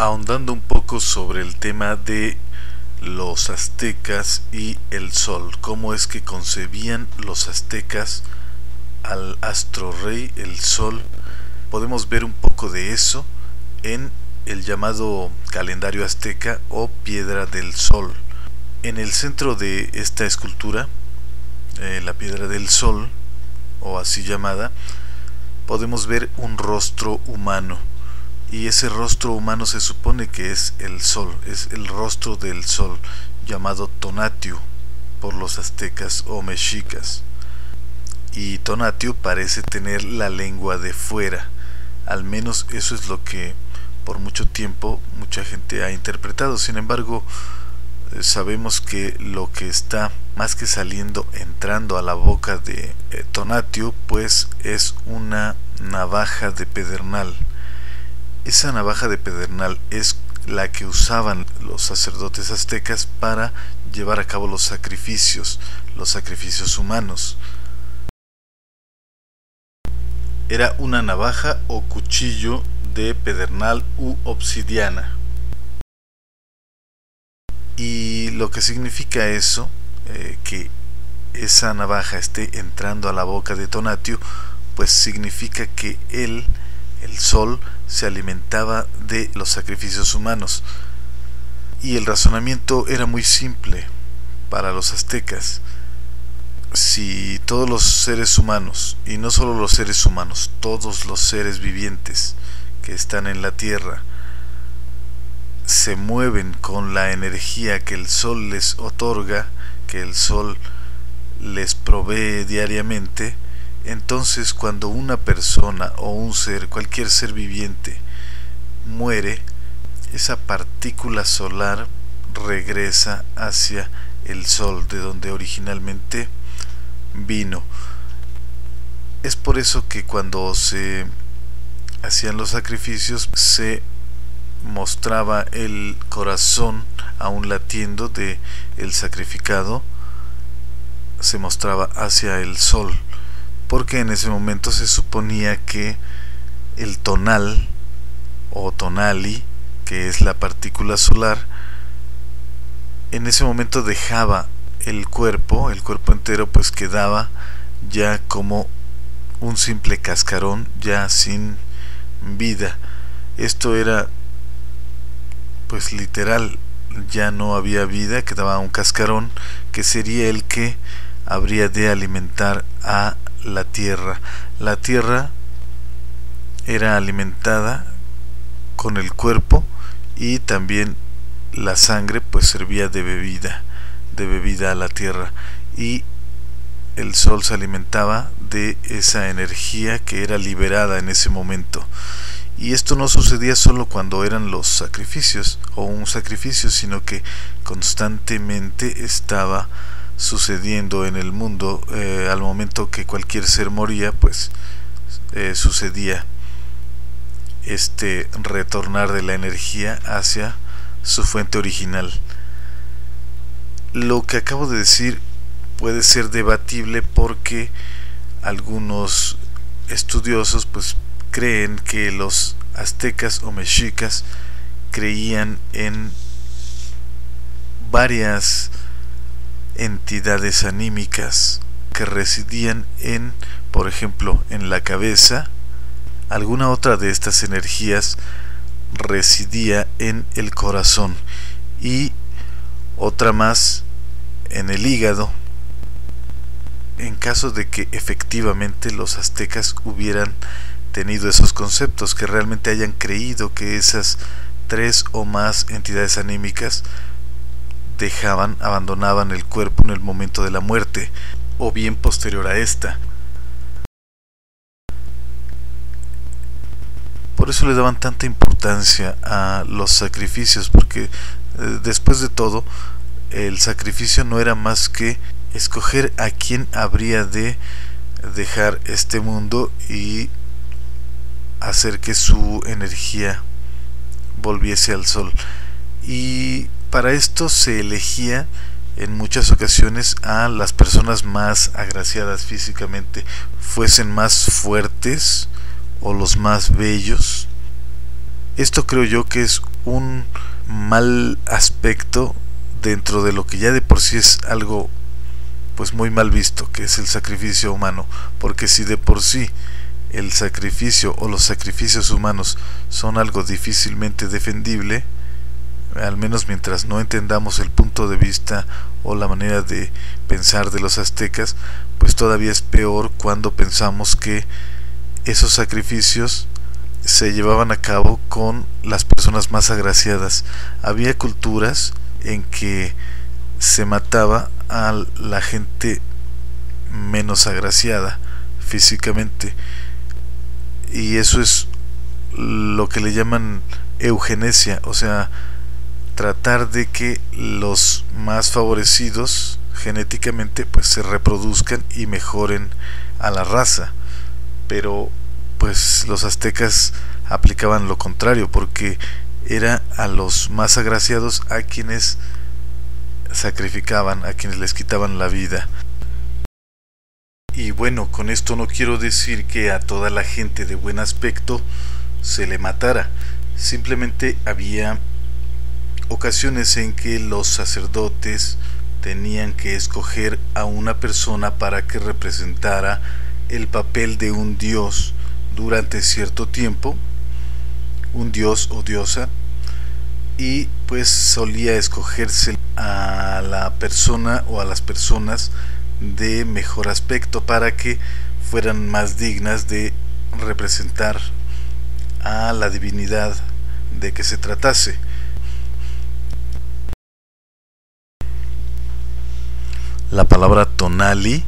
ahondando un poco sobre el tema de los aztecas y el sol, cómo es que concebían los aztecas al astro rey, el sol. Podemos ver un poco de eso en el llamado calendario azteca o piedra del sol. En el centro de esta escultura, la piedra del sol, o así llamada, podemos ver un rostro humano, y ese rostro humano se supone que es el sol, es el rostro del sol, llamado Tonatiuh por los aztecas o mexicas. Y Tonatiuh parece tener la lengua de fuera, al menos eso es lo que por mucho tiempo mucha gente ha interpretado. Sin embargo, sabemos que lo que está más que saliendo, entrando a la boca de Tonatiuh, pues es una navaja de pedernal. Esa navaja de pedernal es la que usaban los sacerdotes aztecas para llevar a cabo los sacrificios humanos. Era una navaja o cuchillo de pedernal u obsidiana. Y lo que significa eso, que esa navaja esté entrando a la boca de Tonatiuh, pues significa que el sol se alimentaba de los sacrificios humanos. Y el razonamiento era muy simple para los aztecas. Si todos los seres humanos, y no solo los seres humanos, todos los seres vivientes que están en la tierra, se mueven con la energía que el sol les otorga, que el sol les provee diariamente, entonces cuando una persona o un ser, cualquier ser viviente, muere, esa partícula solar regresa hacia el sol, de donde originalmente vino. Es por eso que cuando se hacían los sacrificios se mostraba el corazón aún latiendo de el sacrificado, se mostraba hacia el sol, porque en ese momento se suponía que el tonal o tonali, que es la partícula solar, en ese momento dejaba el cuerpo entero, pues quedaba ya como un simple cascarón, ya sin vida. Esto era pues literal, ya no había vida, quedaba un cascarón que sería el que habría de alimentar a la tierra. La tierra era alimentada con el cuerpo, y también la sangre pues servía de bebida a la tierra, y el sol se alimentaba de esa energía que era liberada en ese momento. Y esto no sucedía solo cuando eran los sacrificios o un sacrificio, sino que constantemente estaba sucediendo en el mundo. Al momento que cualquier ser moría, pues sucedía este retornar de la energía hacia su fuente original. Lo que acabo de decir puede ser debatible, porque algunos estudiosos pues creen que los aztecas o mexicas creían en varias entidades anímicas que residían en, por ejemplo, en la cabeza. Alguna otra de estas energías residía en el corazón, y otra más en el hígado, en caso de que efectivamente los aztecas hubieran tenido esos conceptos, que realmente hayan creído que esas tres o más entidades anímicas abandonaban el cuerpo en el momento de la muerte, o bien posterior a esta. Por eso le daban tanta importancia a los sacrificios, porque después de todo el sacrificio no era más que escoger a quién habría de dejar este mundo y hacer que su energía volviese al sol. Y para esto se elegía en muchas ocasiones a las personas más agraciadas físicamente, fuesen más fuertes o los más bellos, Esto creo yo que es un mal aspecto dentro de lo que ya de por sí es algo pues muy mal visto, que es el sacrificio humano, porque si de por sí el sacrificio o los sacrificios humanos son algo difícilmente defendible, al menos mientras no entendamos el punto de vista o la manera de pensar de los aztecas, pues todavía es peor cuando pensamos que esos sacrificios se llevaban a cabo con las personas más agraciadas. Había culturas en que se mataba a la gente menos agraciada físicamente, y eso es lo que le llaman eugenesia, o sea, tratar de que los más favorecidos genéticamente pues se reproduzcan y mejoren a la raza. Pero pues los aztecas aplicaban lo contrario, porque era a los más agraciados a quienes sacrificaban, a quienes les quitaban la vida. Y bueno, con esto no quiero decir que a toda la gente de buen aspecto se le matara, simplemente había ocasiones en que los sacerdotes tenían que escoger a una persona para que representara el papel de un dios durante cierto tiempo, un dios o diosa, y pues solía escogerse a la persona o a las personas de mejor aspecto para que fueran más dignas de representar a la divinidad de que se tratase. La palabra tonali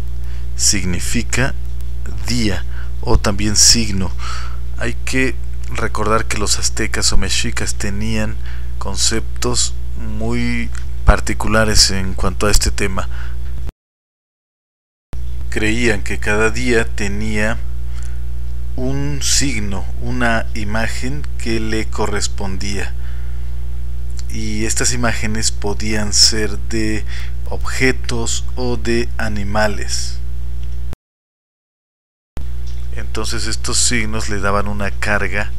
significa día o también signo. Hay que recordar que los aztecas o mexicas tenían conceptos muy particulares en cuanto a este tema. Creían que cada día tenía un signo, una imagen que le correspondía, y estas imágenes podían ser de objetos o de animales. Entonces estos signos le daban una carga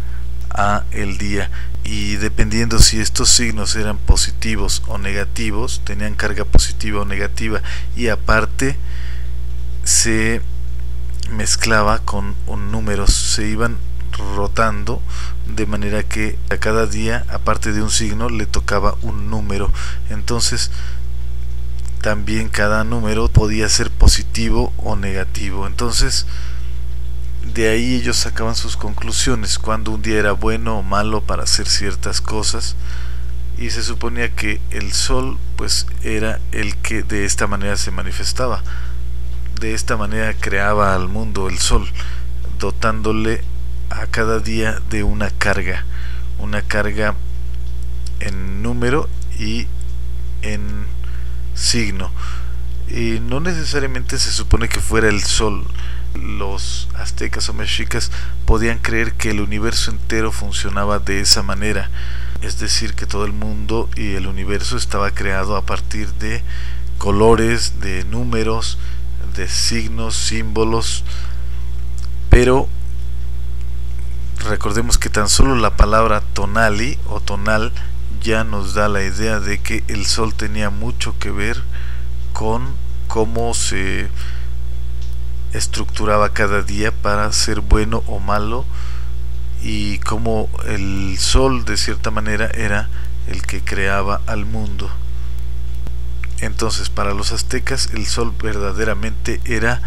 a el día, y dependiendo si estos signos eran positivos o negativos, tenían carga positiva o negativa, y aparte se mezclaba con números, se iban rotando de manera que a cada día, aparte de un signo, le tocaba un número. Entonces también cada número podía ser positivo o negativo. Entonces de ahí ellos sacaban sus conclusiones, cuando un día era bueno o malo para hacer ciertas cosas, y se suponía que el sol pues era el que de esta manera se manifestaba. De esta manera creaba al mundo el sol, dotándole a cada día de una carga en número y en signo. Y no necesariamente se supone que fuera el sol. Los aztecas o mexicas podían creer que el universo entero funcionaba de esa manera, es decir, que todo el mundo y el universo estaba creado a partir de colores, de números, de signos, símbolos. Pero recordemos que tan solo la palabra tonali o tonal ya nos da la idea de que el sol tenía mucho que ver con cómo se estructuraba cada día para ser bueno o malo, y cómo el sol de cierta manera era el que creaba al mundo. Entonces para los aztecas el sol verdaderamente era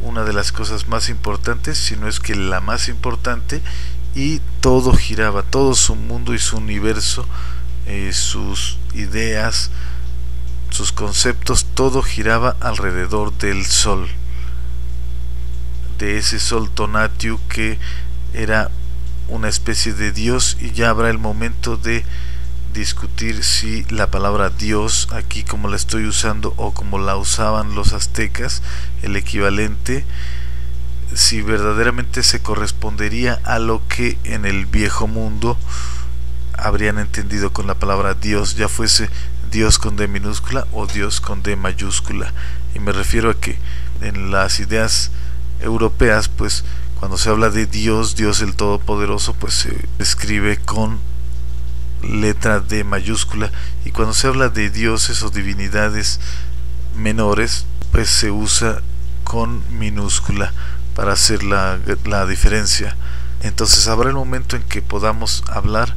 una de las cosas más importantes, si no es que la más importante, y todo giraba, todo su mundo y su universo, sus ideas, sus conceptos, todo giraba alrededor del sol, de ese sol Tonatiuh que era una especie de dios. Y ya habrá el momento de discutir si la palabra Dios, aquí como la estoy usando o como la usaban los aztecas, el equivalente, si verdaderamente se correspondería a lo que en el viejo mundo habrían entendido con la palabra Dios, ya fuese Dios con D minúscula o Dios con D mayúscula. Y me refiero a que en las ideas europeas, pues Cuando se habla de Dios, Dios el Todopoderoso, pues se escribe con letra D mayúscula, y cuando se habla de dioses o divinidades menores, pues se usa con minúscula para hacer la diferencia. Entonces habrá el momento en que podamos hablar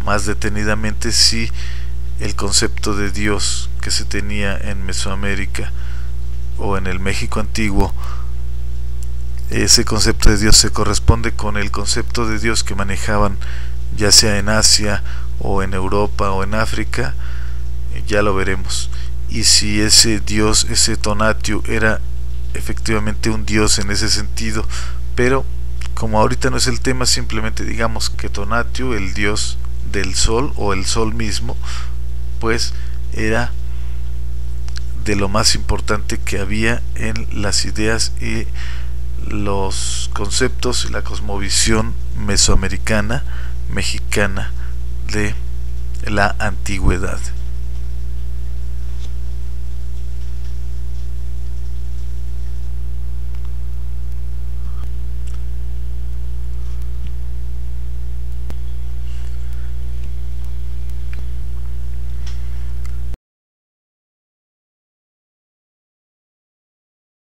más detenidamente si el concepto de Dios que se tenía en Mesoamérica o en el México antiguo, ese concepto de Dios se corresponde con el concepto de Dios que manejaban ya sea en Asia o en Europa o en África. Ya lo veremos. Y si ese Dios, ese Tonatiuh, era efectivamente un Dios en ese sentido, pero como ahorita no es el tema, simplemente digamos que Tonatiuh, el Dios del Sol o el Sol mismo, pues era de lo más importante que había en las ideas y los conceptos y la cosmovisión mesoamericana, mexicana de la antigüedad.